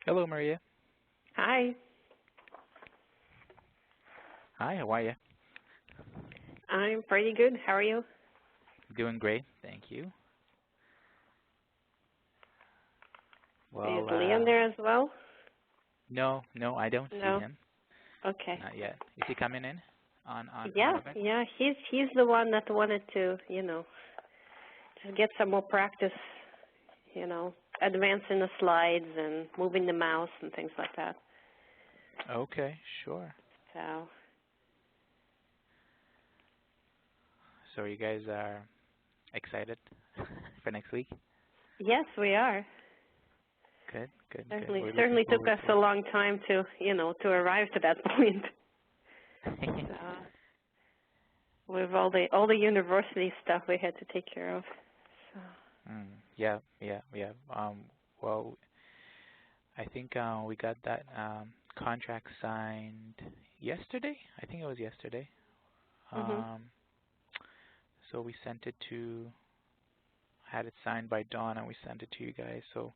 Hello, Maria. Hi, Hi, how are you? I'm pretty good. How are you? Doing great, thank you. Is Well, Leon there as well? no, I don't see No. him. Okay. Not yet. Is he coming in on Yeah, WebEx? yeah. He's the one that wanted to, just get some more practice, advancing the slides and moving the mouse and things like that. Okay, sure. So So you guys are excited for next week? yes, we are. Good, good, good. Certainly, We're looking certainly took forward us to a it. long time to arrive to that point. So with all the university stuff we had to take care of. So. mm, yeah. Well, I think we got that contract signed yesterday. I think it was yesterday. Mhm. Um, so we sent it to had it signed by Dawn, and we sent it to you guys. So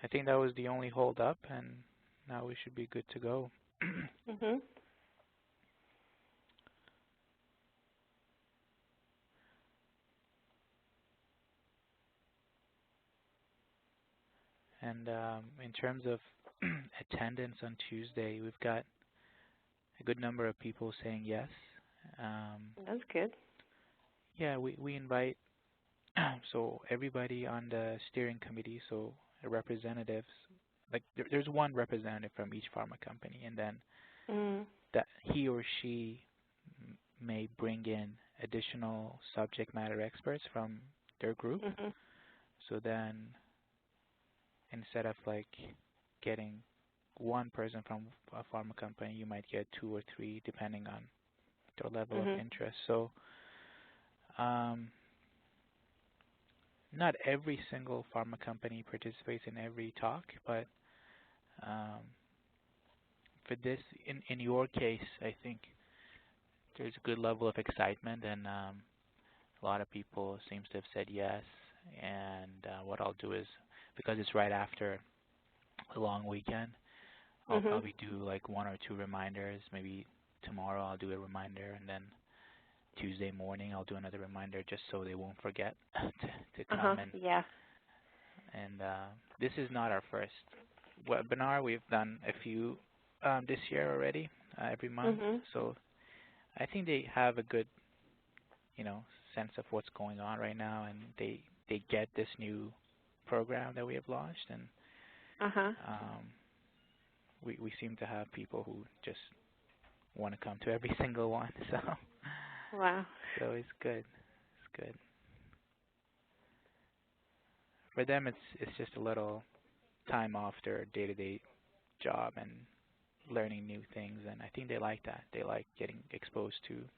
I think that was the only hold up, and now we should be good to go. Mhm. And in terms of attendance on Tuesday, we've got a good number of people saying yes. Um, That's good. yeah, we invite so everybody on the steering committee, so the representatives, like there's one representative from each pharma company, and then Mm. that he or she may bring in additional subject matter experts from their group. Mhm. So then instead of like getting one person from a pharma company, you might get two or three depending on their level of Mhm. interest. So um, not every single pharma company participates in every talk, but um, for this, in your case, I think there's a good level of excitement, and a lot of people seems to have said yes. And what I'll do is, because it's right after a long weekend, I'll Mhm. probably do like one or two reminders. Maybe tomorrow I'll do a reminder, and then Tuesday morning I'll do another reminder just so they won't forget to Uh huh. come. And Yeah. and this is not our first webinar. We've done a few this year already, every month. Mhm. So I think they have a good, sense of what's going on right now, and they get this new program that we have launched, and Uh huh. um, we seem to have people who just want to come to every single one. Wow. So it's good. It's good. For them, it's just a little time off their day-to-day job and learning new things, and I think they like that. They like getting exposed to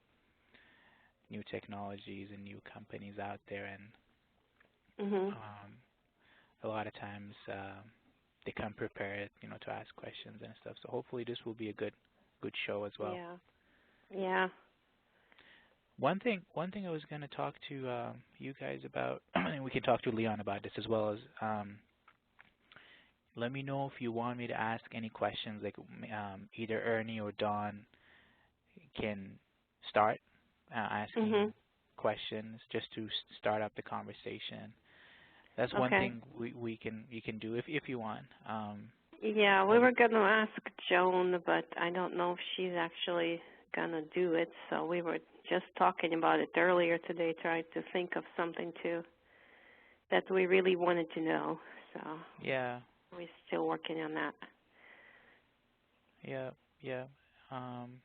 new technologies and new companies out there, and Mhm. um, a lot of times they come prepared, to ask questions and stuff. So hopefully this will be a good show as well. Yeah. Yeah. One thing I was going to talk to you guys about, and we can talk to Leon about this as well, is let me know if you want me to ask any questions, like either Ernie or Don can start asking Mhm. questions just to start up the conversation. That's one Okay. thing we can you can do if you want. Yeah, we Let were me. gonna ask Joan, but I don't know if she's actually gonna do it. So we were just talking about it earlier today, trying to think of something too that we really wanted to know. So Yeah, we're still working on that. yeah, yeah. Um,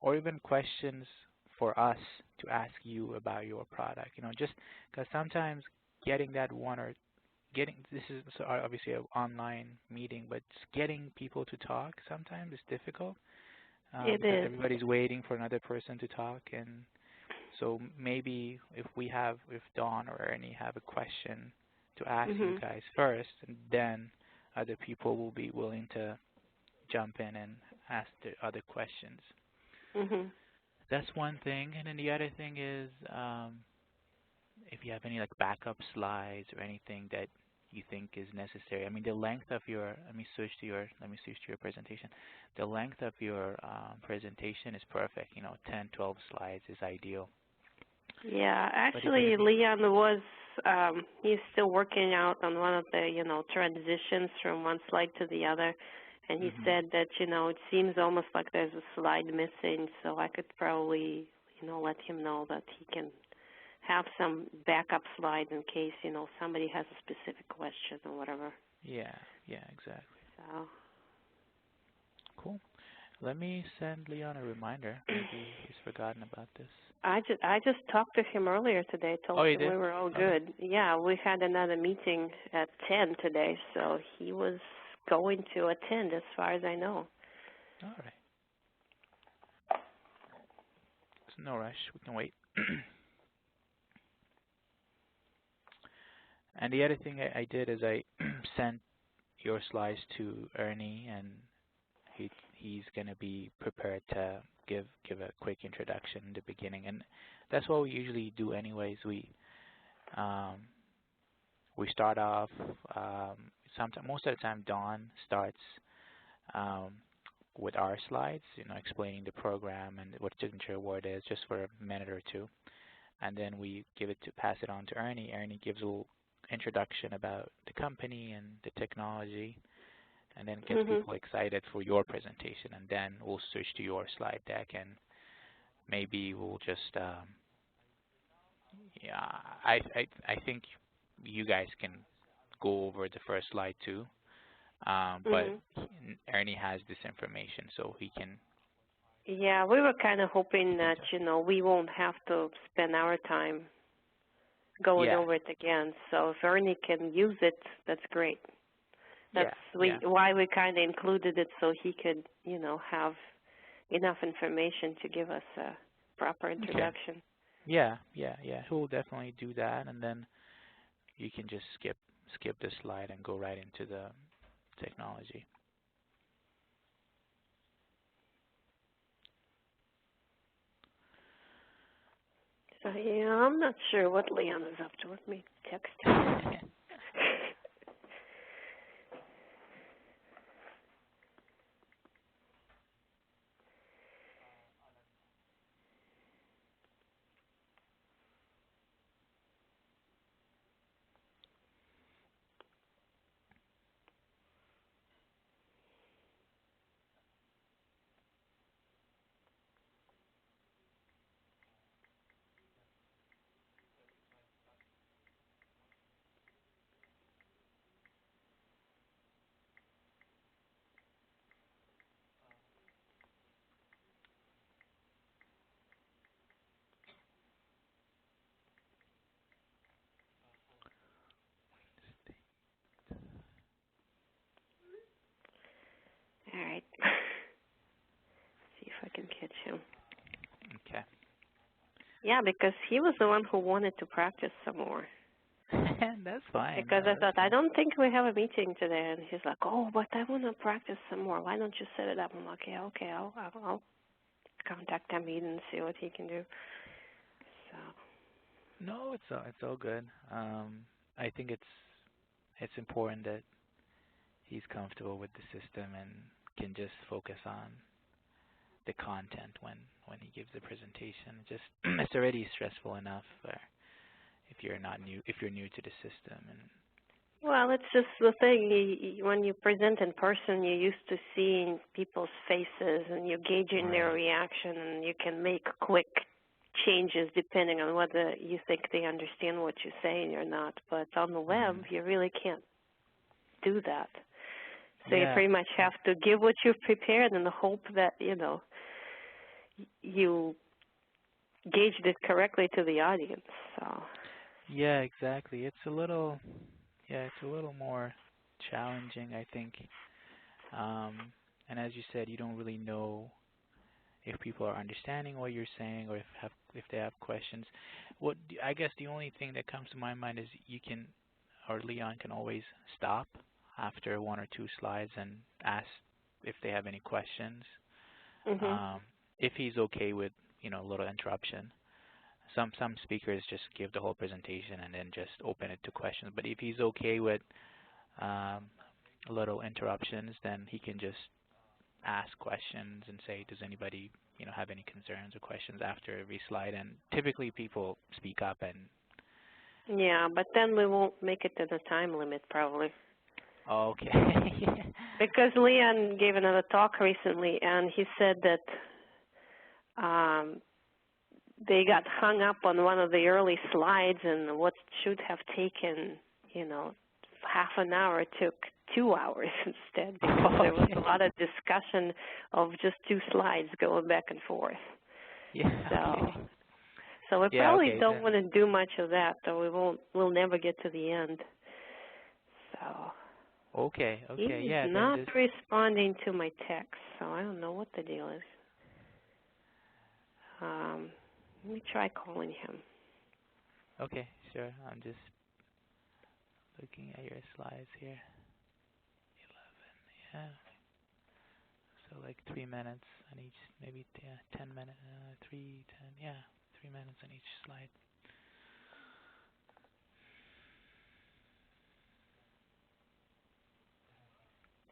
or even questions for us to ask you about your product. Just because sometimes getting that one or getting this is so obviously an online meeting, but just getting people to talk sometimes is difficult It because is. everybody's waiting for another person to talk, and so maybe if Dawn or Ernie have a question to ask you Mhm. guys first, and then other people will be willing to jump in and ask the other questions. Mhm. That's one thing, and then the other thing is if you have any like backup slides or anything that you think is necessary. I mean, the length of your let me switch to your presentation. The length of your presentation is perfect. 10, 12 slides is ideal. Yeah, But if actually, anything, Leon was, he's still working out on one of the, transitions from one slide to the other. And he hmm said that, it seems almost like there's a slide missing, so I could probably, let him know that he can have some backup slides in case, somebody has a specific question or whatever. yeah, yeah, exactly. So, Cool. Let me send Leon a reminder. Maybe he's forgotten about this. I just talked to him earlier today, Oh, told you him did? we were all Okay. good. Yeah, we had another meeting at 10 today, so he was going to attend as far as I know. All right. It's no rush. We can wait. And the other thing I did is I sent your slides to Ernie, and he's gonna be prepared to give a quick introduction in the beginning, and that's what we usually do anyways. Um, we start off sometime most of the time. Dawn starts um, with our slides, explaining the program and what signature award is, just for a minute or two, and then we pass it on to Ernie. Ernie gives a little introduction about the company and the technology, and then gets Mhm. people excited for your presentation, and then we'll switch to your slide deck, and maybe we'll just yeah, I think you guys can go over the first slide too, but Mhm. Ernie has this information, so he can Yeah, we were kind of he hoping can that, just we won't have to spend our time going yeah over it again. So if Ernie can use it, that's great. That's yeah yeah why we kind of included it so he could, have enough information to give us a proper okay introduction. yeah he'll definitely do that, and then you can just skip this slide and go right into the technology. So yeah, I'm not sure what Leon is up to. Let me text him. All right. See if I can catch him. Okay. Yeah, because he was the one who wanted to practice some more. That's fine. Because No, I that's thought, I fine. don't think we have a meeting today. And he's like, oh, but I want to practice some more. Why don't you set it up? I'm like, yeah, okay, I'll contact him and see what he can do. So, No, it's all good. I think it's important that he's comfortable with the system and can just focus on the content when he gives the presentation. Just it's already stressful enough if you're new to the system, and well, it's just the thing. When you present in person, you're used to seeing people's faces and you're gauging their right. reaction, and you can make quick changes depending on whether you think they understand what you're saying or not. But on the web, Mhm. you really can't do that. So you Yeah. pretty much have to give what you've prepared in the hope that, you gauged it correctly to the audience. So, Yeah, exactly. It's a little more challenging, I think. And as you said, you don't really know if people are understanding what you're saying, or if they have questions. I guess the only thing that comes to my mind is Leon can always stop after one or two slides and ask if they have any questions. mhm. If he's okay with a little interruption. some speakers just give the whole presentation and then just open it to questions. But if he's okay with little interruptions, then he can just ask questions and say, does anybody have any concerns or questions after every slide? And typically people speak up and. Yeah, but then we won't make it to the time limit probably. Okay. Because Leon gave another talk recently, and he said that they got hung up on one of the early slides, and what should have taken, half an hour took 2 hours instead, because there was a lot of discussion of just 2 slides going back and forth. Yeah. So we probably don't want to do much of that, or we'll never get to the end. So. Okay. He's Yeah. not responding to my text, so I don't know what the deal is. Let me try calling him. Okay, sure. I'm just looking at your slides here. 11. Yeah. So like 3 minutes on each, maybe 10 minutes, 3, 10. Yeah, 3 minutes on each slide.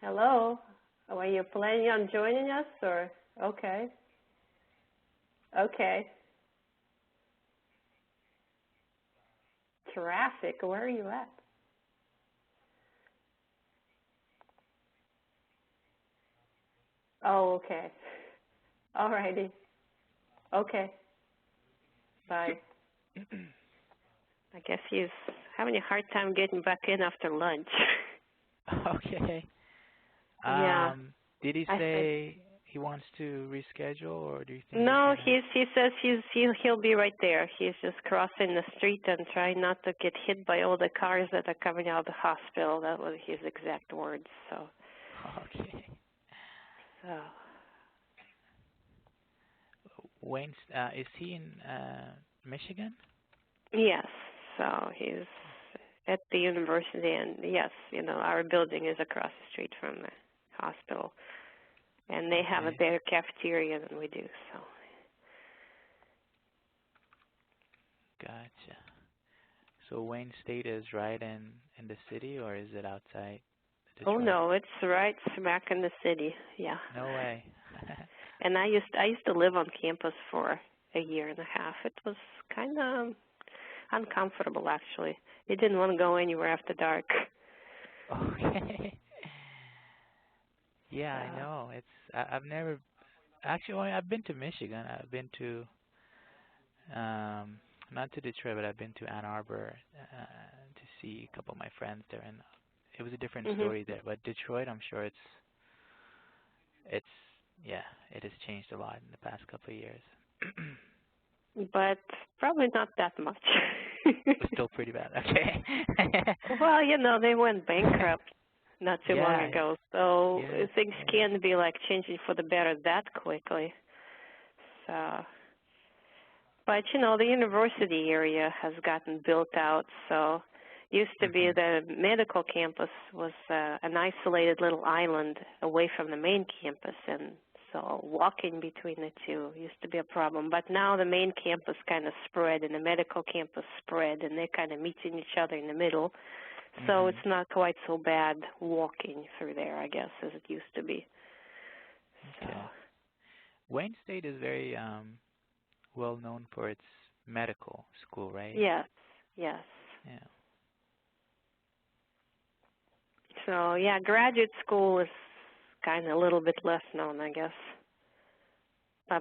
Hello. Are you planning on joining us, or? Okay. Okay. Traffic. Where are you at? Oh, okay. All righty. Okay. Bye. I guess he's having a hard time getting back in after lunch. Okay. Yeah. Did he say he wants to reschedule, or do you think? No, he says he'll be right there. He's just crossing the street and trying not to get hit by all the cars that are coming out of the hospital. That was his exact words. So. Okay. So. Wayne, is he in Michigan? Yes. So he's at the university, and yes, our building is across the street from the hospital. And they have a better cafeteria than we do, so. Gotcha. So Wayne State is right in the city, or is it outside Detroit? Oh no, it's right smack in the city. Yeah. No way. And I used to live on campus for a year and a half. It was kind of uncomfortable, actually. You didn't want to go anywhere after dark. Okay. Yeah, I know. I've never actually. Well, I've been to Michigan. I've been to not to Detroit, but I've been to Ann Arbor to see a couple of my friends there, and it was a different story there. But Detroit, I'm sure it's it has changed a lot in the past couple of years. But probably not that much. It's still pretty bad. Okay. Well, they went bankrupt not too long ago, so things can be like changing for the better that quickly. So, but the university area has gotten built out. So, used to be the medical campus was an isolated little island away from the main campus, and so walking between the two used to be a problem. But now the main campus kind of spread, and the medical campus spread, and they're kind of meeting each other in the middle. So it's not quite so bad walking through there, I guess, as it used to be. Okay. Wayne State is very well known for its medical school, right? Yes. Yeah. So, graduate school is kind of a little bit less known, I guess.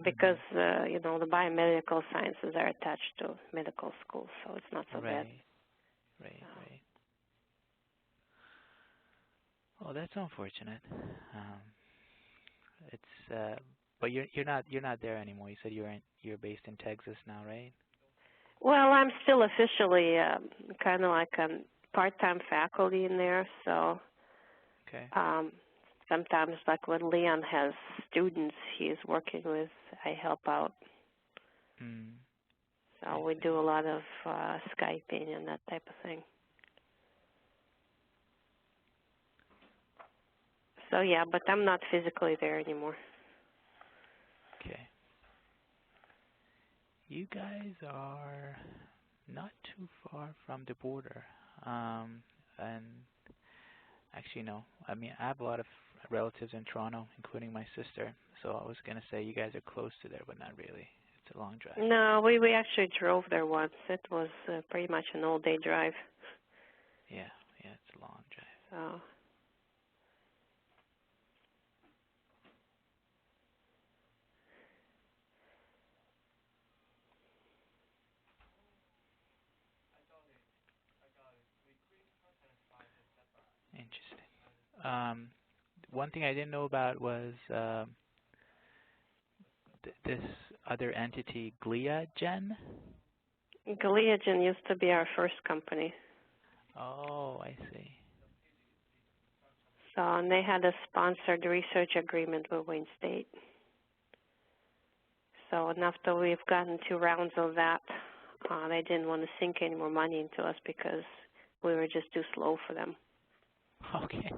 Because, the biomedical sciences are attached to medical school, so it's not so bad. Right. Oh, that's unfortunate. But you're not there anymore. You said you're based in Texas now, right? Well, I'm still officially kind of like a part-time faculty in there, so. Okay. Sometimes, like when Leon has students he's working with, I help out. So we do a lot of Skyping and that type of thing. So, but I'm not physically there anymore. Okay. You guys are not too far from the border. And actually, no. I mean, I have a lot of relatives in Toronto, including my sister. So I was gonna say you guys are close to there, but not really. It's a long drive. No, we actually drove there once. It was pretty much an all-day drive. Yeah, yeah, it's a long drive. So, Interesting. One thing I didn't know about was this other entity, Gliagen. Gleogen used to be our first company. Oh, I see. So, and they had a sponsored research agreement with Wayne State. So, and after we've gotten 2 rounds of that, they didn't want to sink any more money into us because we were just too slow for them. Okay.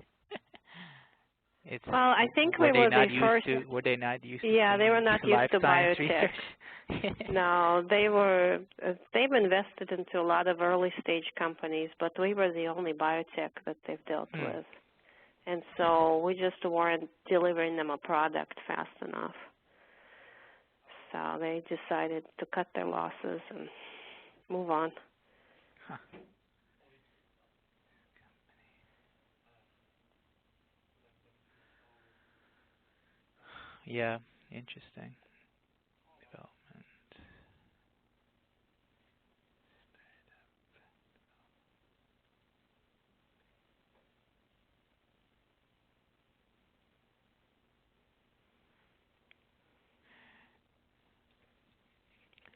It's Well, I think were we they were the not used first. to were they not used to Yeah, they were seeing not used life to science biotech. research? No, they were. They've invested into a lot of early stage companies, but we were the only biotech that they've dealt with, and so we just weren't delivering them a product fast enough. So they decided to cut their losses and move on. Huh. Yeah, interesting development.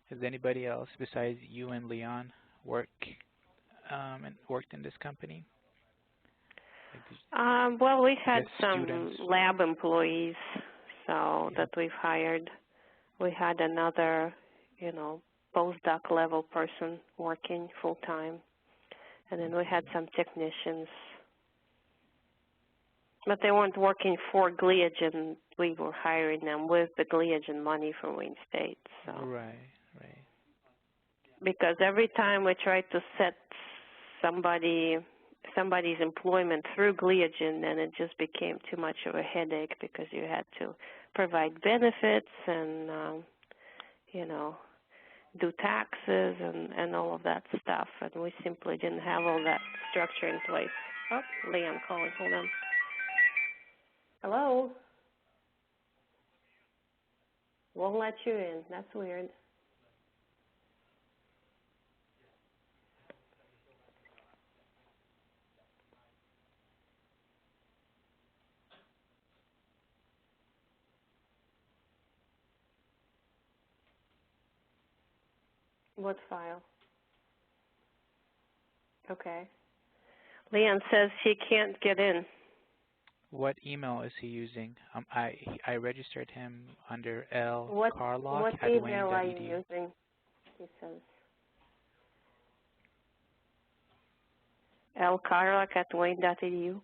Has anybody else besides you and Leon worked in this company? Like Well, we had just students? some lab employees, so Yeah. that we've hired. We had another, postdoc level person working full time, and then we had some technicians, but they weren't working for Gliagen. We were hiring them with the Gliagen money from Wayne State. So, Right, right. because every time we tried to set somebody's employment through Gliagen, then it just became too much of a headache because you had to provide benefits and do taxes and all of that stuff, and we simply didn't have all that structure in place. Oh, Leon calling. Hold on. Hello? Won't let you in. That's weird. What file? Okay. Leon says he can't get in. What email is he using? I registered him under What lcarlock at email are you wayne.edu. using? He says. lcarlock@wayne.edu.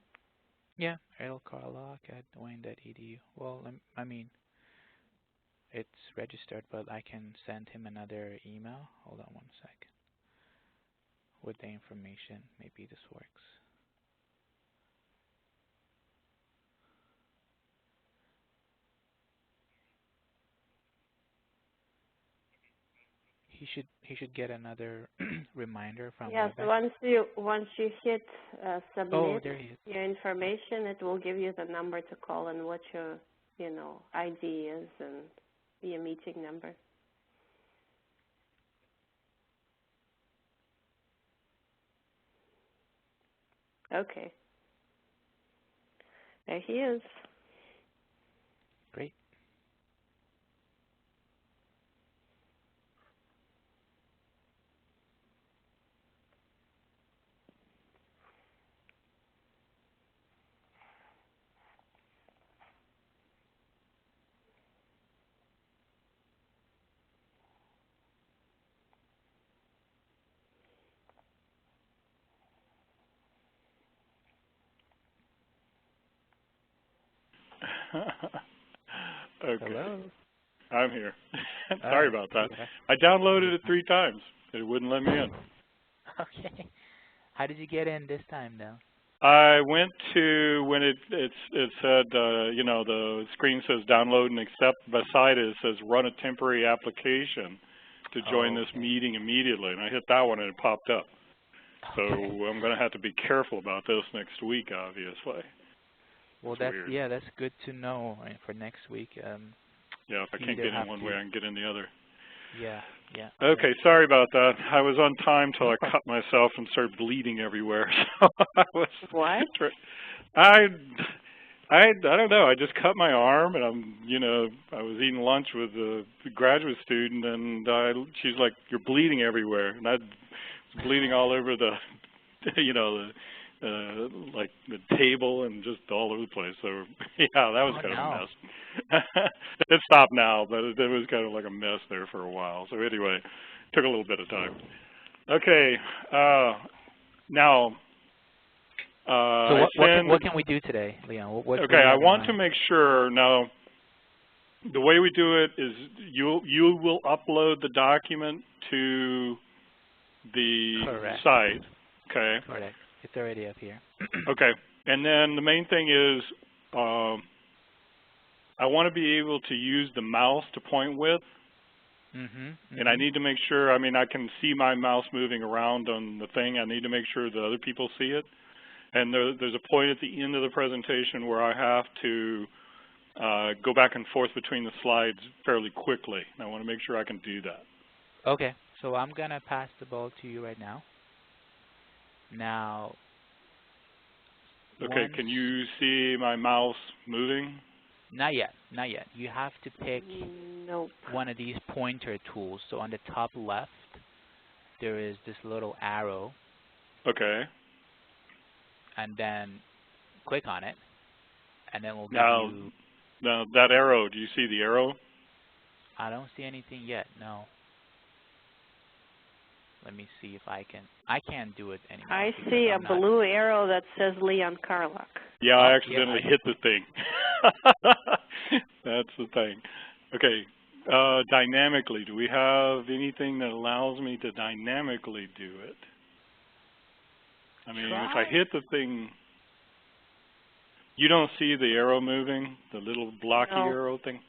Yeah, lcarlock at wayne.edu. Well, I mean, it's registered, but I can send him another email. Hold on one sec. With the information, maybe this works. He should get another reminder from Yes, WebEx. once you hit Oh, submit there he is. your information, it will give you the number to call and what your ID is and be a meeting number. Okay, there he is. Great. Okay. Hello. I'm here. All Sorry right. about that. Yeah. I downloaded it 3 times. It wouldn't let me in. Okay. How did you get in this time, though? I went to when it said you know, the screen says download and accept. Beside it says run a temporary application to join this Okay. meeting immediately, and I hit that one and it popped up. So Okay. I'm going to have to be careful about this next week, obviously. Well, It's weird. that's good to know for next week. Yeah, if I You can't either get in have one to. way, I can get in the other. Yeah. Yeah. Yeah. Okay, sorry about that. I was on time till No I problem. cut myself and started bleeding everywhere. So I was. What? I don't know. I just cut my arm, and I was eating lunch with a graduate student, and she's like, "You're bleeding everywhere," and I was bleeding all over the, like the table and just all over the place. So yeah, that was Oh kind of a no. mess. It stopped now, but it was kind of like a mess there for a while. So anyway, took a little bit of time. Okay, now. So I send. what can we do today, Leon? What do Okay, you I have in want to mind? make sure now. The way we do it is you will upload the document to the Correct. site. Okay. Correct. It's already up here. Okay, and then the main thing is I want to be able to use the mouse to point with, and I need to make sure. I mean, I can see my mouse moving around on the thing. I need to make sure the other people see it. And there's a point at the end of the presentation where I have to go back and forth between the slides fairly quickly. And I want to make sure I can do that. Okay. So I'm gonna pass the ball to you right now. Now. Okay, can you see my mouse moving? Not yet. Not yet. You have to pick Nope. one of these pointer tools. So on the top left, there is this little arrow, Okay. and then click on it, and then we'll give Now, you. now that arrow, do you see the arrow? I don't see anything yet. No. Let me see if I can. I can't do it anymore. I because see a I'm not. blue arrow that says Leon Carlock. Yeah, Oh, I yeah, accidentally hit the thing. That's the thing. Okay, dynamically, do we have anything that allows me to dynamically do it? I mean, if I Try. hit the thing, you don't see the arrow moving, the little blocky No. arrow thing?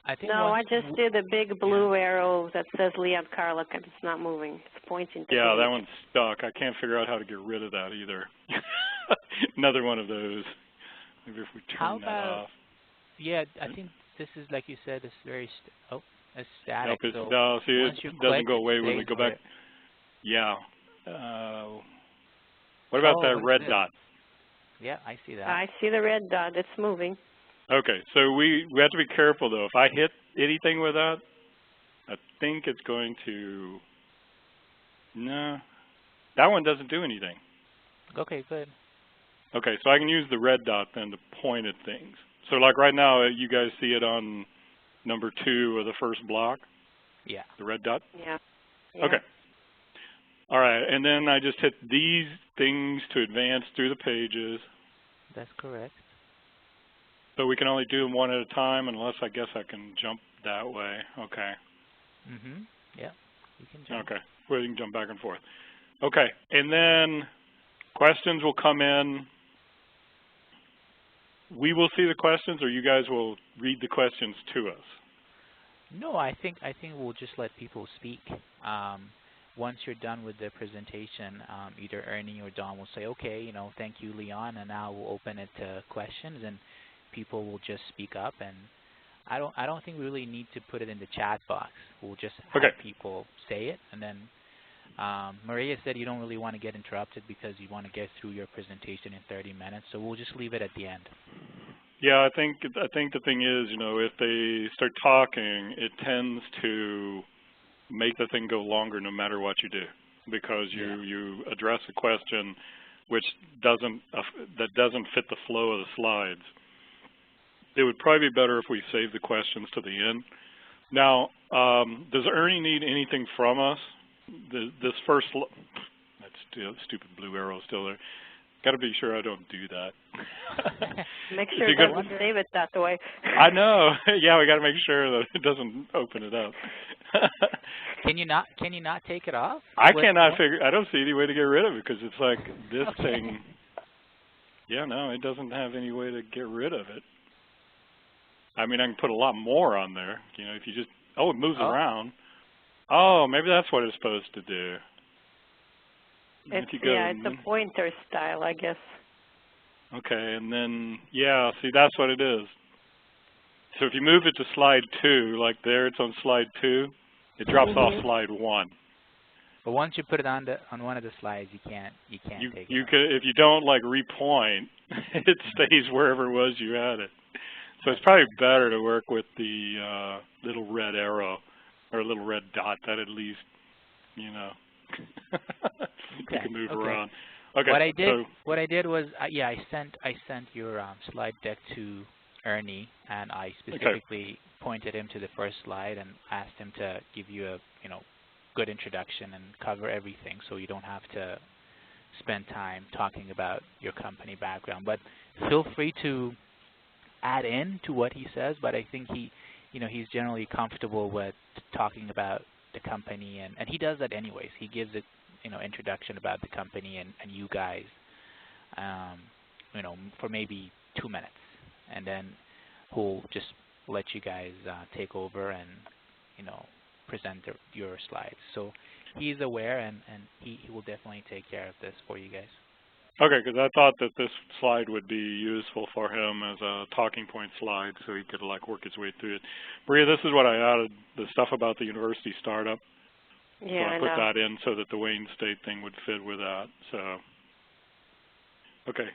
I think No, I once. just did a big blue arrow that says Leon Carlock, and it's not moving. It's pointing to Yeah, the that one's stuck. I can't figure out how to get rid of that either. Another one of those. Maybe if we How turn that about? off. Yeah, I think this is like you said. It's very. It's static. Nope, it's, So no, see, once it you doesn't click, go it away when we stays go back. there. Yeah. What about Oh, that what is red this? dot? Yeah, I see that. I see the red dot. It's moving. Okay, so we have to be careful though. If I hit anything with that, I think it's going to. No, that one doesn't do anything. Okay, good. Okay, so I can use the red dot then to point at things. So like right now, you guys see it on number 2 of the first block, Yeah. the red dot? Yeah. Yeah. Okay. All right, and then I just hit these things to advance through the pages. That's correct. So we can only do them one at a time unless I guess I can jump that way. Okay. Yeah. You can jump. Okay. Well, you can jump back and forth. Okay, and then questions will come in. We will see the questions, or you guys will read the questions to us? No, I think we'll just let people speak. Once you're done with the presentation, either Ernie or Don will say, okay, thank you, Leon, and now we'll open it to questions, and people will just speak up. And I don't think we really need to put it in the chat box. We'll just have people say it, and then Maria said you don't really want to get interrupted because you want to get through your presentation in 30 minutes, so we'll just leave it at the end. Yeah, I think the thing is, if they start talking, it tends to make the thing go longer no matter what you do, because you address a question which doesn't fit the flow of the slides. It would probably be better if we save the questions to the end. Now, does Ernie need anything from us? This first, that stupid blue arrow is still there. Got to be sure I don't do that. Make sure it doesn't save it that way. I know. Yeah, we got to make sure that it doesn't open it up. Can you not take it off? I cannot figure. I don't see any way to get rid of it because it's like this thing. Yeah, no, it doesn't have any way to get rid of it. I mean, I can put a lot more on there. You know, if you just it moves around. Oh, maybe that's what it's supposed to do. It's it's a pointer style, I guess. Okay, and then see, that's what it is. So if you move it to slide 2, like there, it's on slide 2. It drops off slide 1. But once you put it on one of the slides, you can't take it off. If you don't like repoint, it stays wherever it was you had it. So it's probably better to work with the little red arrow or little red dot that at least, you know, you can move around. Okay. What I did was I sent your slide deck to Ernie, and I specifically pointed him to the first slide and asked him to give you a good introduction and cover everything, so you don't have to spend time talking about your company background. But feel free to add in to what he says. But I think he's generally comfortable with talking about the company, and he does that anyways. He gives it introduction about the company and you guys, for maybe 2 minutes, and then he'll just let you guys take over and present your slides. So he's aware, and he will definitely take care of this for you guys. Okay, because I thought that this slide would be useful for him as a talking point slide, so he could like work his way through it. Maria, this is what I added, the stuff about the university startup. Yeah, so I put that in so that the Wayne State thing would fit with that. So, okay.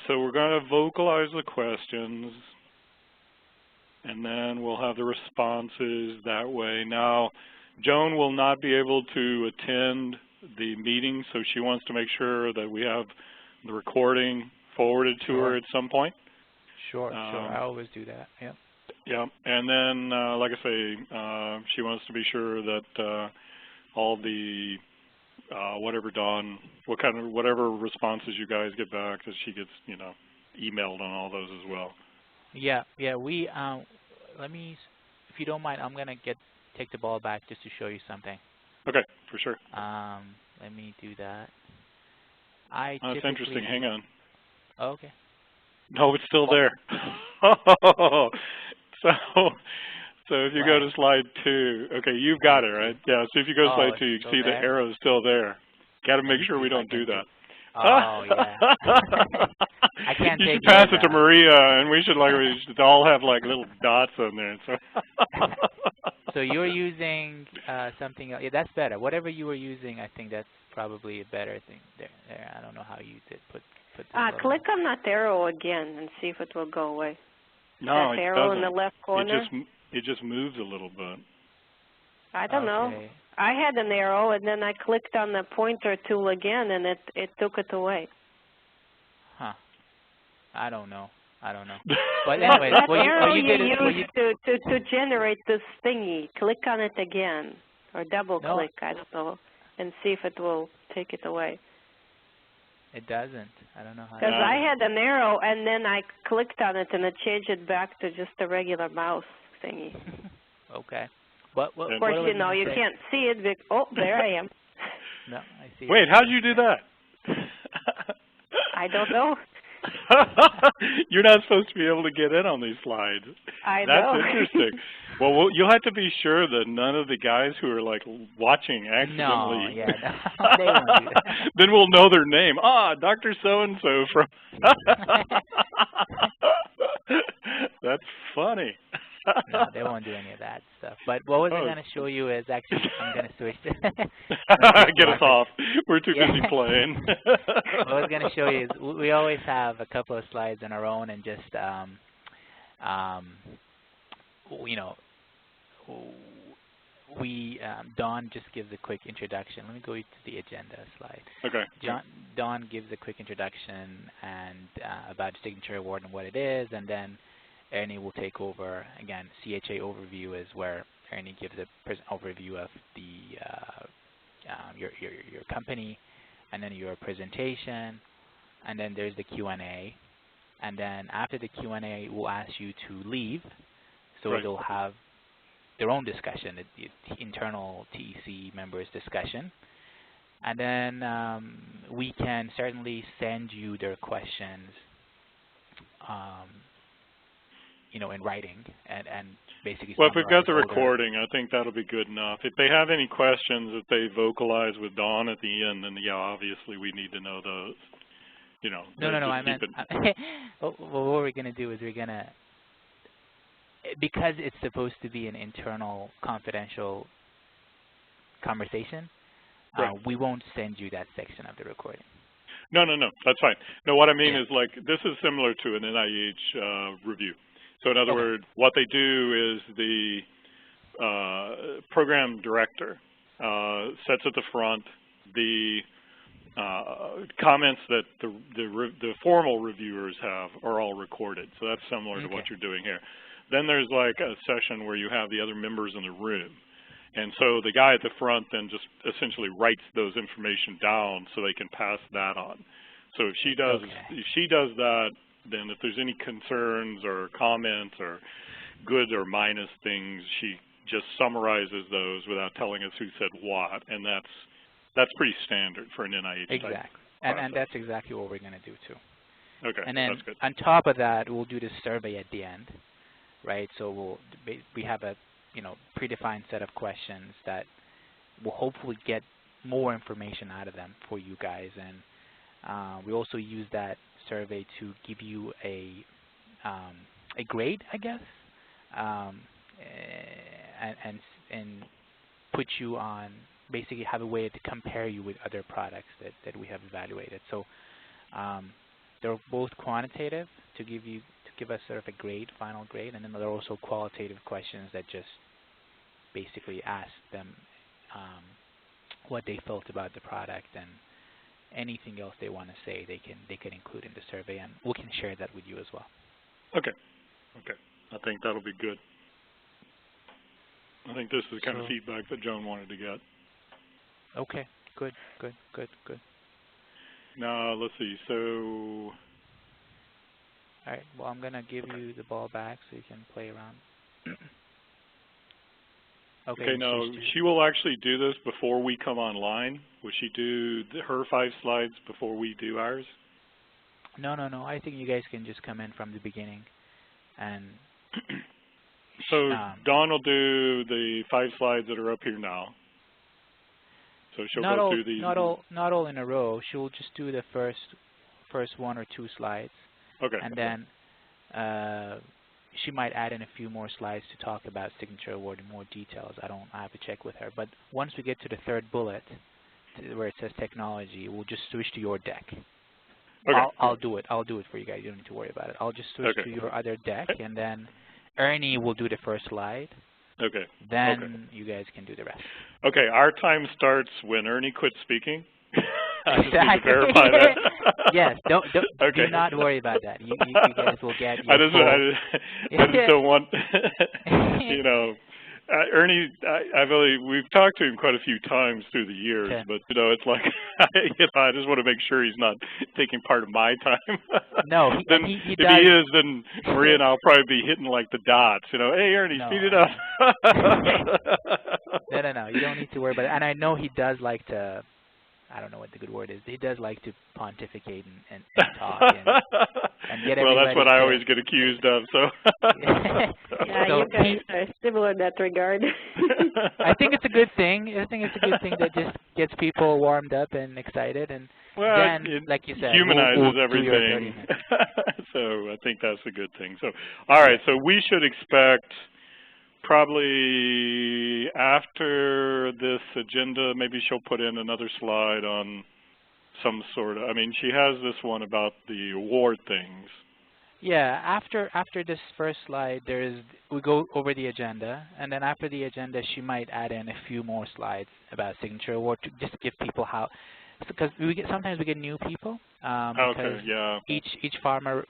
So we're going to vocalize the questions, and then we'll have the responses that way. Now, Joan will not be able to attend the meeting, so she wants to make sure that we have the recording forwarded to her at some point. Sure, I always do that, yeah. Yeah, and then, like I say, she wants to be sure that all the whatever responses you guys get back, that she gets, emailed on all those as well. Yeah, we, let me, if you don't mind, I'm going to take the ball back just to show you something. Okay, for sure. Let me do that. That's interesting. Hang on. Oh, okay. No, it's still there. So if you go to slide 2, okay, you've got it, right? Yeah, so if you go to slide 2, you can see the arrow's still there. Got to make sure we don't do that. Oh, yeah. I can't you take should pass it to Maria, and we should all have like little dots on there. So, so you're using something else. Yeah, that's better. Whatever you were using, I think that's probably a better thing there. I don't know how you did put click on that arrow again and see if it will go away. No, that arrow in the left corner. It just moves a little bit. I don't know. I had an arrow, and then I clicked on the pointer tool again, and it took it away. Huh. I don't know. But anyway, what you did is to generate this thingy. Click on it again, or double click. I don't know, and see if it will take it away. It doesn't. I don't know how. Because I had an arrow, and then I clicked on it, and it changed it back to just a regular mouse thingy. Okay. But of course, you can't see it. Oh, there I am. No, I see. Wait, how'd you do that? I don't know. You're not supposed to be able to get in on these slides. I know. That's interesting. Well, you'll have to be sure that none of the guys who are like watching accidentally. They won't do that. Then we'll know their name. Dr. So-and-so from. That's funny. No, they won't do any of that stuff. But what was I going to show you is actually, I'm going to switch to get us off. We're too busy playing. What I was going to show you is we always have a couple of slides on our own, and just, Dawn just gives a quick introduction. Let me go to the agenda slide. Okay. Dawn gives a quick introduction and about the signature award and what it is, and then Ernie will take over. Again, CHA overview is where Ernie gives a overview of the your company, and then your presentation, and then there's the Q&A. And then after the Q&A, we'll ask you to leave, so Right. they'll have their own discussion, the internal TEC members' discussion. And then we can certainly send you their questions, in writing, and basically Well, if we've got the summarize all their. recording, I think that'll be good enough. If they have any questions that they vocalize with Dawn at the end, then yeah, obviously we need to know those. No, I meant. Well, what we're gonna do is because it's supposed to be an internal, confidential conversation. Right. We won't send you that section of the recording. No, that's fine. No, what I mean is, like, this is similar to an NIH review. So in other words, what they do is the program director sets at the front the comments that the formal reviewers have are all recorded. So that's similar to what you're doing here. Then there's like a session where you have the other members in the room. And so the guy at the front then just essentially writes those information down so they can pass that on. So if she does that, then if there's any concerns or comments or good or minus things, she just summarizes those without telling us who said what, and that's pretty standard for an NIH type process. And that's exactly what we're going to do too. Okay, and then that's good. On top of that, we'll do the survey at the end, right? So we have a predefined set of questions that will hopefully get more information out of them for you guys, and we also use that survey to give you a grade, I guess, and put you on, basically have a way to compare you with other products that we have evaluated. So they're both quantitative to give us sort of a grade, final grade, and then there are also qualitative questions that just basically ask them what they felt about the product, and anything else they want to say they can include in the survey, and we can share that with you as well. Okay. I think that'll be good. I think this is the kind of feedback that Joan wanted to get. Okay, good. Now, let's see, so... All right, well, I'm going to give you the ball back so you can play around. Okay, now, she will actually do this before we come online. Will she do her 5 slides before we do ours? No. I think you guys can just come in from the beginning. And so Dawn will do the 5 slides that are up here now. So she'll go through these. Not all in a row. She'll just do the first 1 or 2 slides. Okay. And then she might add in a few more slides to talk about Signature Award in more details. I have to check with her. But once we get to the 3rd bullet, where it says technology, we'll just switch to your deck. Okay. I'll do it. I'll do it for you guys. You don't need to worry about it. I'll just switch to your other deck, and then Ernie will do the first slide. Okay. Then you guys can do the rest. Okay. Our time starts when Ernie quits speaking. I just Exactly. need to verify that. Yes. Okay. Do not worry about that. You guys will get your I just don't want, Ernie, we've talked to him quite a few times through the years, but, it's like, I just want to make sure he's not taking part of my time. No, then he if does. he is, then Maria and I'll probably be hitting like the dots, hey, Ernie, speed it up. No, you don't need to worry about it. And I know he does like to, I don't know what the good word is. He does like to pontificate and talk and get everybody. Well, that's what I always get accused of. So. Yeah, you guys are similar in that regard. I think it's a good thing. I think it's a good thing that just gets people warmed up and excited, and then, like you said, humanizes we'll everything. So I think that's a good thing. So, all right. So we should expect. Probably after this agenda, maybe she'll put in another slide on some sort of, she has this one about the award things. Yeah, after this first slide, we go over the agenda, and then after the agenda, she might add in a few more slides about Signature Award to just give people how, because sometimes we get new people, because each farmer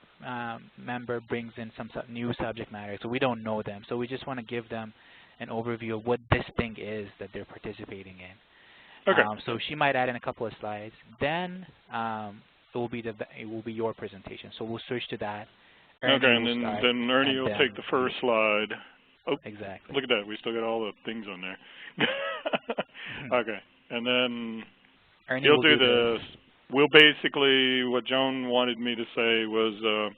member brings in some new subject matter, so we don't know them. So we just want to give them an overview of what this thing is that they're participating in. Okay. So she might add in a couple of slides. Then it will be your presentation. So we'll switch to that. Ernie Okay, and will start, then Ernie and will take the first slide. Oh, exactly. look at that. We still got all the things on there. Okay, and then Ernie he'll will do this. We'll basically, what Joan wanted me to say was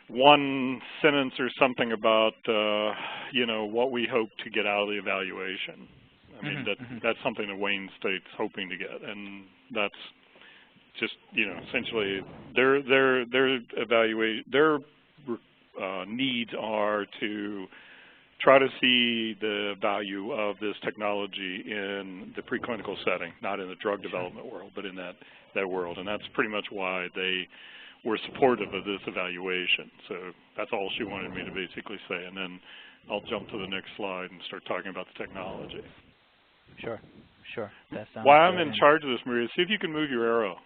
one sentence or something about, you know, what we hope to get out of the evaluation. I mean, that's something that Wayne State's hoping to get, and that's just, you know, essentially their needs are to try to see the value of this technology in the preclinical setting, not in the drug development world, but in that world. And that's pretty much why they were supportive of this evaluation. So that's all she wanted me to basically say. And then I'll jump to the next slide and start talking about the technology. Sure, sure. That sounds While I'm good. in charge of this, Maria, see if you can move your arrow.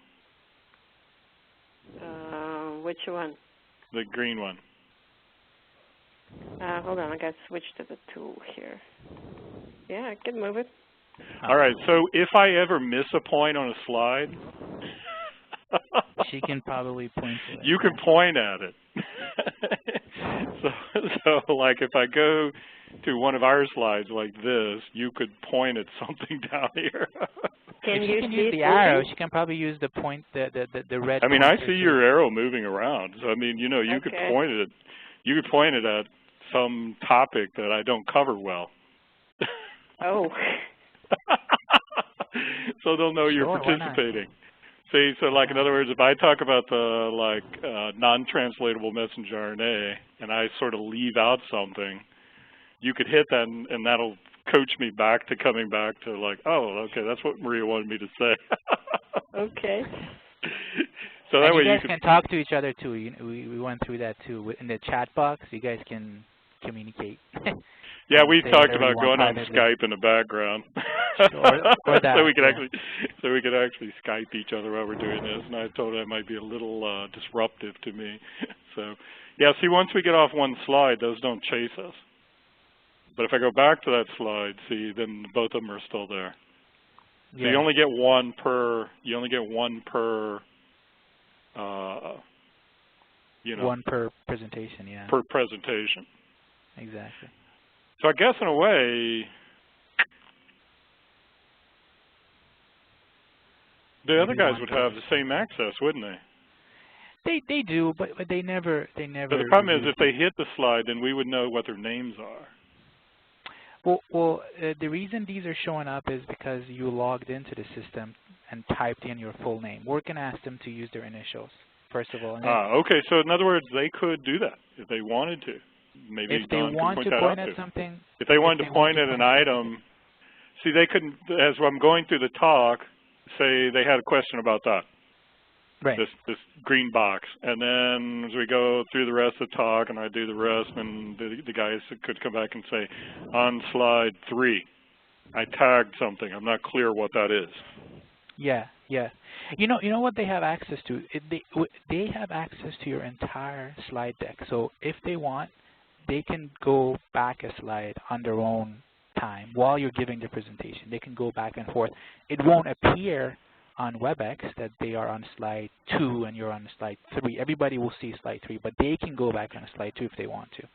Which one? The green one. Hold on, I got to switch to the tool here. Yeah, I can move it. All right, so if I ever miss a point on a slide, she can probably point to it. You can point at it. so like if I go to one of our slides like this, you could point at something down here. Can if you she can see use it the arrow, moving? she can probably use the point, the red. I mean, I see too. your arrow moving around. So I mean, you know, you Okay. could point it. You could point it at some topic that I don't cover well. Oh. So they'll know you're Sure, participating. See, so like in other words, if I talk about the non-translatable messenger RNA and I sort of leave out something, you could hit that and that'll coach me back to coming back to like, oh, okay, that's what Maria wanted me to say. Okay. So that and way you guys can can talk to each other too. We went through that too in the chat box. You guys can communicate. Yeah, we talked whatever you about want going on privately. Skype in the background, or that, so we could actually Skype each other while we're doing this. And I told her it might be a little disruptive to me. So, yeah. See, once we get off one slide, those don't chase us. But if I go back to that slide, see, then both of them are still there. So Yeah. you only get one per. You only get one per. You know. One per presentation. Yeah. Per presentation. Exactly. So I guess in a way, the other guys would have the same access, wouldn't they? They do, but they never. But the problem is, if they hit the slide, then we would know what their names are. Well, the reason these are showing up is because you logged into the system and typed in your full name. We're going to ask them to use their initials, first of all. And Okay. So in other words, they could do that if they wanted to. Maybe if they Don want could to point point that out at something, if they wanted to point at an item, see, they couldn't. As I'm going through the talk, say they had a question about that. right? This green box, and then as we go through the rest of the talk, and I do the rest, and the guys could come back and say, on slide 3, I tagged something. I'm not clear what that is. Yeah, yeah. You know what they have access to? They have access to your entire slide deck. So if they want, they can go back a slide on their own time while you're giving the presentation. They can go back and forth. It won't appear on WebEx that they are on slide 2 and you're on slide 3. Everybody will see slide 3, but they can go back on slide 2 if they want to.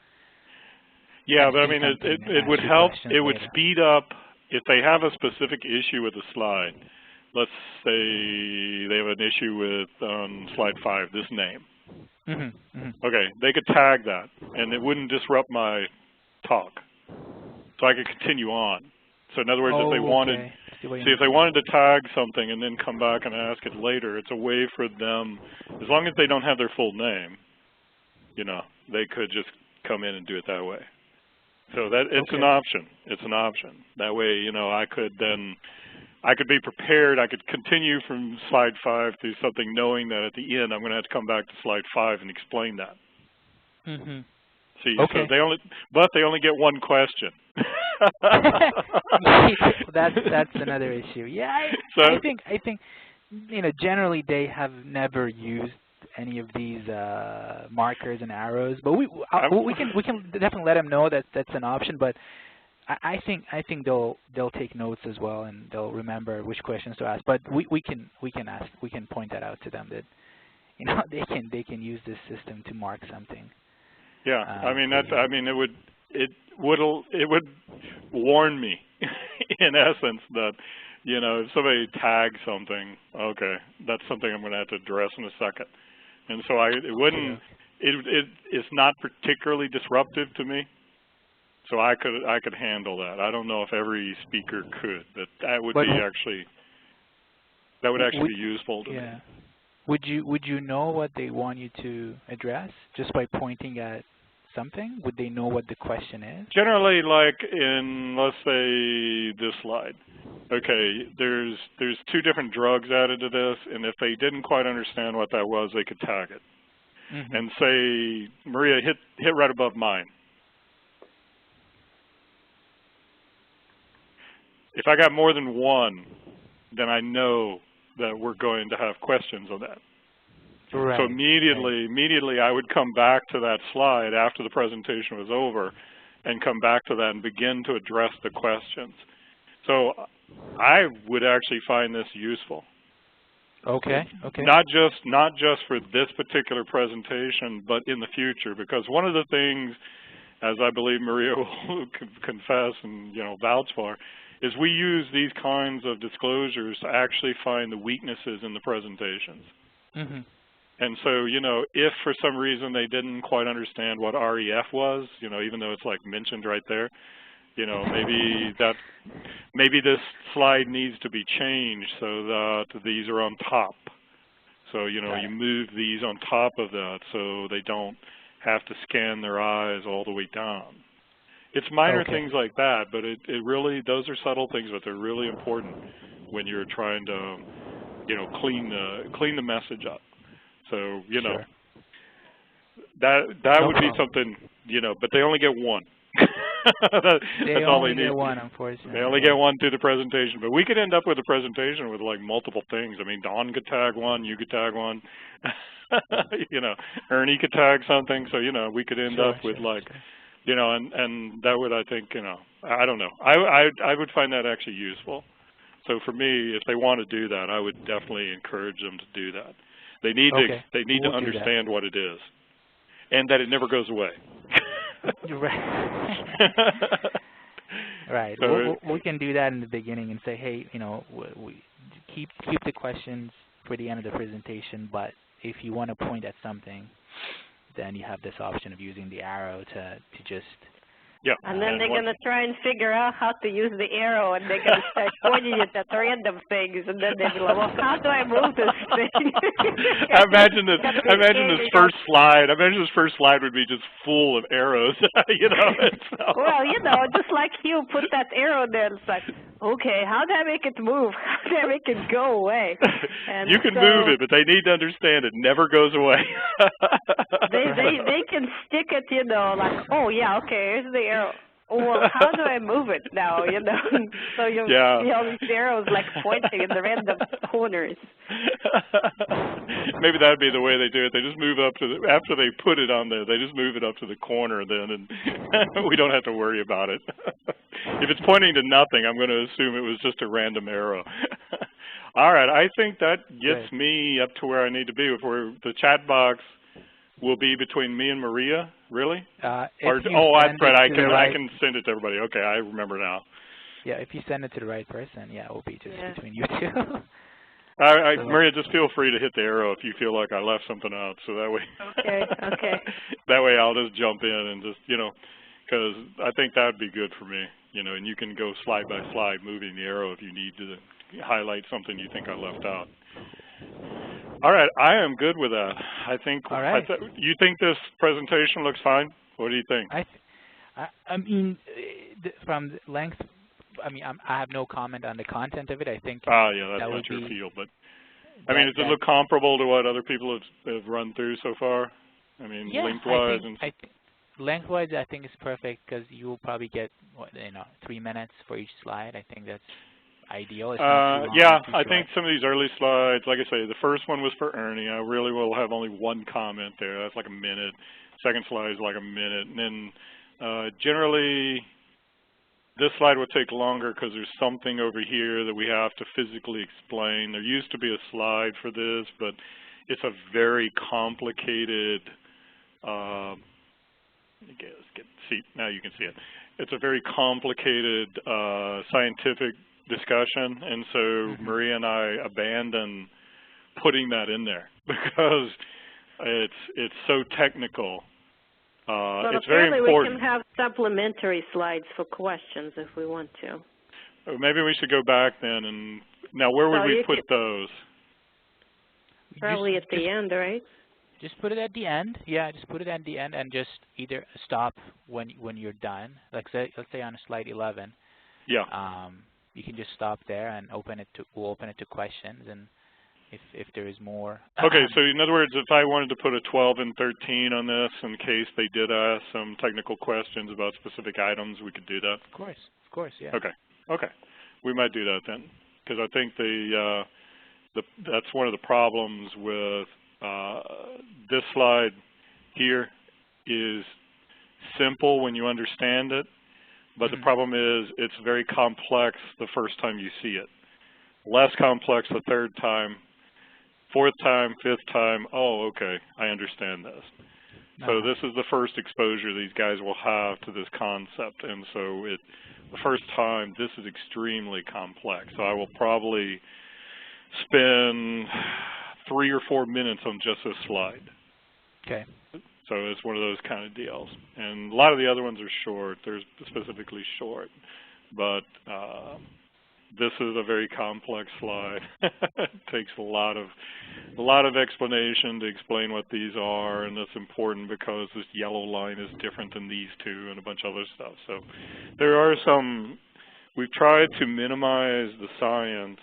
Yeah, and but I mean, it would help. It would speed up if they have a specific issue with a slide. Let's say they have an issue with slide 5, this name. Okay, they could tag that, and it wouldn't disrupt my talk, so I could continue on. So in other words, if they wanted, if they wanted to tag something and then come back and ask it later, it's a way for them, as long as they don't have their full name, you know, they could just come in and do it that way. So that it's an option. It's an option. That way, you know, I could be prepared. I could continue from slide 5 to something, knowing that at the end I'm going to have to come back to slide 5 and explain that. See, so they only get one question. That's another issue. Yeah, I think you know, generally they have never used any of these markers and arrows, but we can definitely let them know that that's an option. But I think they'll take notes as well, and they'll remember which questions to ask. But we can point that out to them that they can use this system to mark something. Yeah, I mean it would warn me in essence that if somebody tags something, okay, that's something I'm going to have to address in a second. And so it's not particularly disruptive to me. So I could handle that. I don't know if every speaker could, but that would actually be useful to me. Would you know what they want you to address just by pointing at something? Would they know what the question is? Generally, like in, let's say, this slide. Okay, there's 2 different drugs added to this, and if they didn't quite understand what that was, they could tag it. Mm-hmm. And say, Maria, hit right above mine. If I got more than one, then I know that we're going to have questions on that. Right. So immediately I would come back to that slide after the presentation was over and come back to that and begin to address the questions. So I would actually find this useful. Okay. Not just for this particular presentation, but in the future, because one of the things, as I believe Maria will confess and vouch for, is we use these kinds of disclosures to actually find the weaknesses in the presentations. Mm-hmm. And so, if for some reason they didn't quite understand what REF was, even though it's like mentioned right there, maybe this slide needs to be changed so that these are on top. So, you move these on top of that so they don't have to scan their eyes all the way down. It's minor things like that, but it really, those are subtle things, but they're really important when you're trying to, clean the message up. So, sure. that would be something, but they only get one. They only get one, unfortunately. They only get one through the presentation, but we could end up with a presentation with like multiple things. I mean, Don could tag one, you could tag one, Ernie could tag something. So, we could end up with and that would, I think, I don't know. I would find that actually useful. So for me, if they want to do that, I would definitely encourage them to do that. They need to understand what it is, and that it never goes away. Right. Right. So we can do that in the beginning and say, hey, we keep the questions for the end of the presentation, but if you want to point at something, then you have this option of using the arrow to just. Yeah. And then they're going to try and figure out how to use the arrow, and they're going to start pointing it at random things, and then they'll be like, well, how do I move this thing? Imagine this first slide. Imagine this first slide would be just full of arrows, Well, just like you put that arrow there, it's like, okay, how do I make it move? How do I make it go away? And you can move it, but they need to understand it never goes away. they can stick it, like, oh, yeah, okay, here's the arrow. Well, how do I move it now, So you see all these arrows like pointing in the random corners. Maybe that'd be the way they do it. They just move up to after they put it on there, they just move it up to the corner then, and we don't have to worry about it. If it's pointing to nothing, I'm going to assume it was just a random arrow. All right, I think that gets me up to where I need to be. Where the chat box will be between me and Maria, really? That's right. I can send it to everybody. Okay, I remember now. Yeah, if you send it to the right person, it will be just between you two. Maria, just feel free to hit the arrow if you feel like I left something out, so that way. Okay. That way, I'll just jump in and just because I think that would be good for me, and you can go slide by slide, moving the arrow if you need to highlight something you think I left out. All right, I am good with that. I think. All right. You think this presentation looks fine? What do you think? I mean, from the length. I mean, I have no comment on the content of it. I think. That's not your field, but I mean, does it look comparable to what other people have run through so far? I mean, lengthwise lengthwise, I think it's perfect because you will probably get 3 minutes for each slide. I think that's ideal. It's not too long, I think some of these early slides, like I say, the first one was for Ernie. I really will have only one comment there. That's like a minute. Second slide is like a minute, and then generally this slide will take longer because there's something over here that we have to physically explain. There used to be a slide for this, but it's a very complicated, see, now you can see it. It's a very complicated scientific discussion, and so Maria and I abandoned putting that in there because it's so technical. Well, it's very important. We can have supplementary slides for questions if we want to. Maybe we should go back then, and now where would we put those? Probably at the end, right? Just put it at the end. Yeah, just put it at the end and just either stop when you're done. Like let's say on slide 11. Yeah. You can just stop there and we'll open it to questions, and if there is more. Okay, so in other words, if I wanted to put a 12 and 13 on this in case they did ask some technical questions about specific items, we could do that? Of course, yeah. Okay. We might do that then, because I think that's one of the problems with this slide here is simple when you understand it, but the problem is it's very complex the first time you see it. Less complex the third time, fourth time, fifth time, oh, okay, I understand this. So this is the first exposure these guys will have to this concept, and so the first time, this is extremely complex. So I will probably spend 3 or 4 minutes on just this slide. Okay. So it's one of those kind of deals. And a lot of the other ones are short. They're specifically short. But this is a very complex slide. It takes a lot of explanation to explain what these are, and that's important because this yellow line is different than these two and a bunch of other stuff. So there are we've tried to minimize the science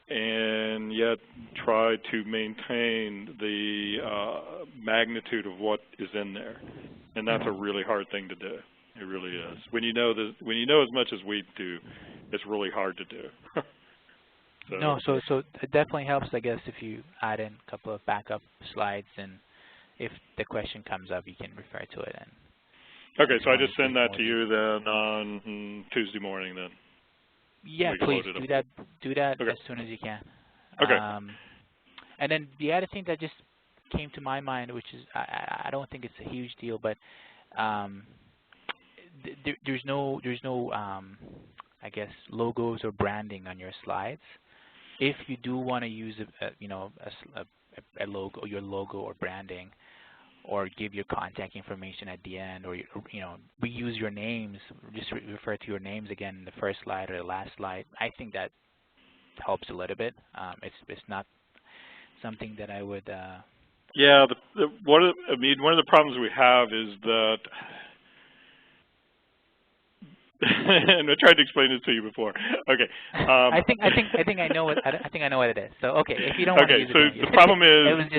and yet try to maintain the magnitude of what is in there. And that's a really hard thing to do. It really is. When you know as much as we do, it's really hard to do. So it definitely helps, I guess, if you add in a couple of backup slides, and if the question comes up, you can refer to it. Okay, so I just send that to you then on Tuesday morning then. Yeah, please do that as soon as you can. Okay. And then the other thing that just came to my mind, which is I don't think it's a huge deal, but there's no I guess logos or branding on your slides. If you do want to use a logo, your logo or branding, or give your contact information at the end, or we use your names, just refer to your names again in the first slide or the last slide. I think that helps a little bit. It's not something that I would. Yeah, one of the problems we have is that, and I tried to explain this to you before. Okay. I think I know what it is. So okay, if you don't want to use it. Okay, so the problem is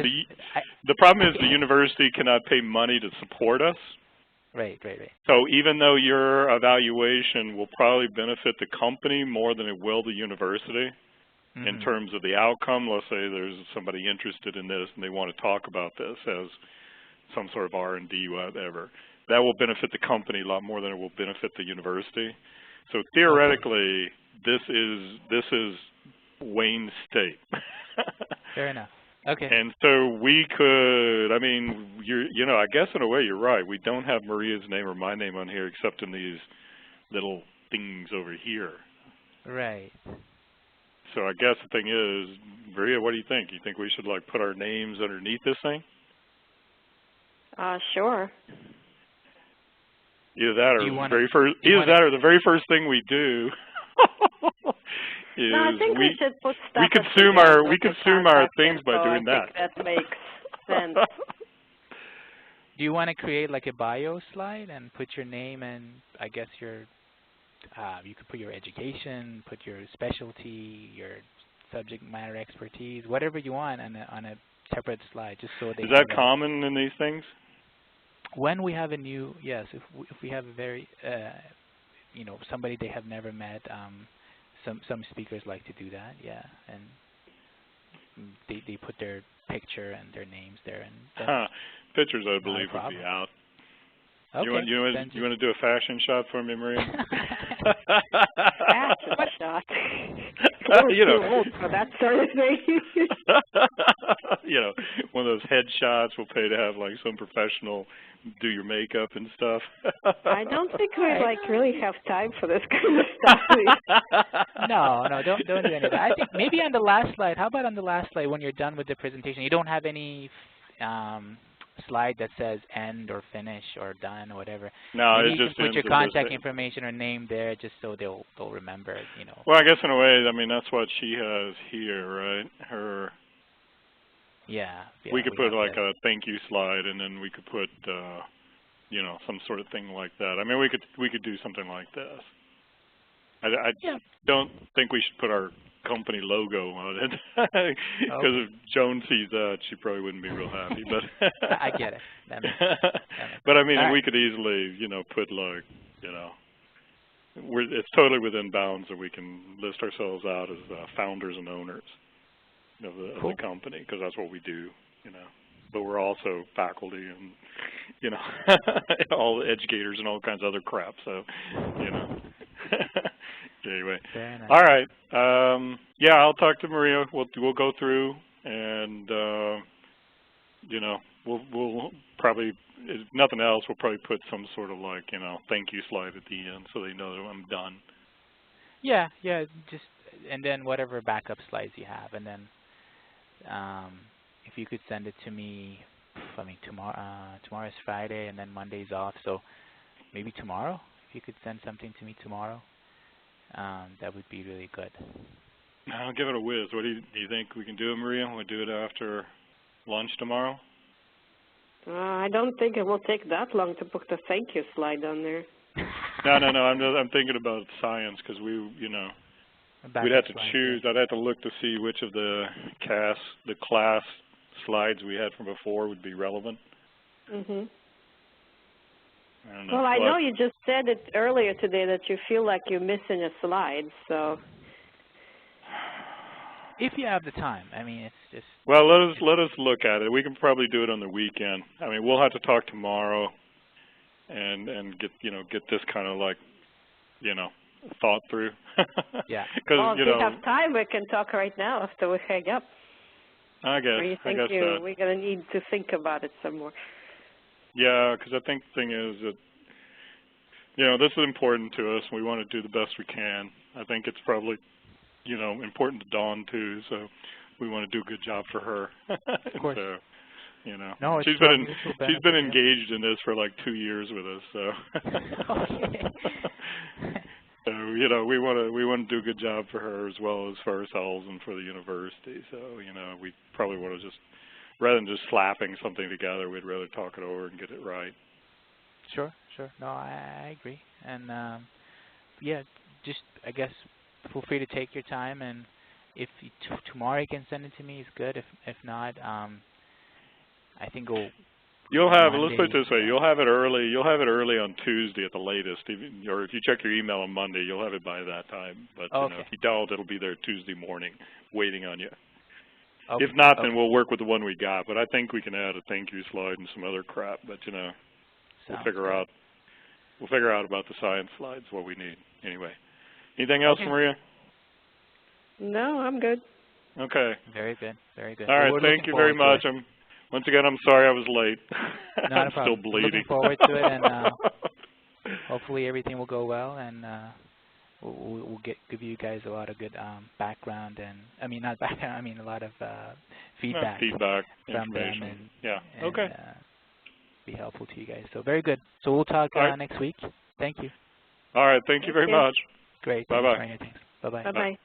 the problem is the university cannot pay money to support us. Right. So even though your evaluation will probably benefit the company more than it will the university in terms of the outcome, let's say there's somebody interested in this and they want to talk about this as some sort of R&D, whatever. That will benefit the company a lot more than it will benefit the university. So theoretically, this is Wayne State. Fair enough. Okay. And so we could, I guess in a way you're right. We don't have Maria's name or my name on here except in these little things over here. Right. So I guess the thing is, Maria, what do you think? You think we should put our names underneath this thing? Sure. Either that or the very first thing we do is no, I think we should put stuff. We consume our things by doing that. I think that makes sense. Do you want to create like a bio slide and put your name and I guess you could put your education, put your specialty, your subject matter expertise, whatever you want on a separate slide, just so they. Is that common in these things? When we have a new, yes, if we have a very, somebody they have never met, some speakers like to do that, yeah, and they put their picture and their names there, and pictures I believe would be out. Okay, you want to do a fashion shot for me, Maria? That's a shot. We're You know, too old for that sort of thing. you know, one of those headshots. We'll pay to have like some professional do your makeup and stuff. I don't think we really have time for this kind of stuff. No, don't do any of that. I think maybe on the last slide. How about on the last slide when you're done with the presentation? You don't have any slide that says end or finish or done or whatever. No, maybe it you just can put your ends contact information or name there, just so they'll remember. You know. Well, I guess in a way, I mean that's what she has here, right? Her. Yeah. We could put like a thank you slide, and then we could put, you know, some sort of thing like that. I mean, we could do something like this. I don't think we should put our company logo on it, because if Joan sees that, she probably wouldn't be real happy. But I get it. That makes sense. But I mean, All we right. could easily, you know, put like, you know, it's totally within bounds that we can list ourselves out as founders and owners of the company, because that's what we do, you know. But we're also faculty and, you know, all the educators and all kinds of other crap. So, you know. Anyway, Nice. all right. Yeah, I'll talk to Maria. We'll go through, and you know, we'll probably, if nothing else, we'll probably put some sort of like, you know, thank you slide at the end so they know that I'm done. Yeah, just, and then whatever backup slides you have, and then if you could send it to me. I mean, tomorrow's Friday, and then Monday's off, so maybe tomorrow. If you could send something to me tomorrow, that would be really good. I'll give it a whiz. What do you think we can do it, Maria? We'll do it after lunch tomorrow? I don't think it will take that long to put the thank you slide on there. No. I'm thinking about science, because we, you know, we'd have to choose. I'd have to look to see which of the class slides we had from before would be relevant. Mhm. I don't know. Well, I know you just said it earlier today that you feel like you're missing a slide, so. If you have the time, I mean, it's just. Well, let us look at it. We can probably do it on the weekend. I mean, we'll have to talk tomorrow, and get this kind of like, you know, thought through. Yeah. Because if we have time, we can talk right now after we hang up. I guess. Or you think we're gonna need to think about it some more? Yeah, because I think the thing is that, you know, this is important to us. We want to do the best we can. I think it's probably, you know, important to Dawn too. So we want to do a good job for her. Of course. So, you know, no, she's been engaged in this for like 2 years with us. So. Okay. So, you know, we want to do a good job for her as well as for ourselves and for the university. So, you know, we probably want to just, rather than just slapping something together, we'd rather talk it over and get it right. Sure. No, I agree. And yeah, just, I guess, feel free to take your time, and if tomorrow you can send it to me, it's good. If not, I think you'll have Monday, let's put it this way, you'll have it early on Tuesday at the latest, or if you check your email on Monday, you'll have it by that time. But you know, if you don't, it'll be there Tuesday morning waiting on you. Okay. If not, then we'll work with the one we got. But I think we can add a thank you slide and some other crap. But you know, we'll figure out about the science slides what we need. Anyway, anything else, Maria? No, I'm good. Okay. Very good. All right, thank you very much. Once again, I'm sorry I was late. Not I'm a problem. still bleeding. Looking forward to it, and hopefully everything will go well, and we'll give you guys a lot of good background, and I mean not background, I mean a lot of feedback from them, and okay, be helpful to you guys. So very good. So we'll talk next week. Thank you. All right, thank you very much. Great. Bye-bye. Bye-bye. Bye-bye.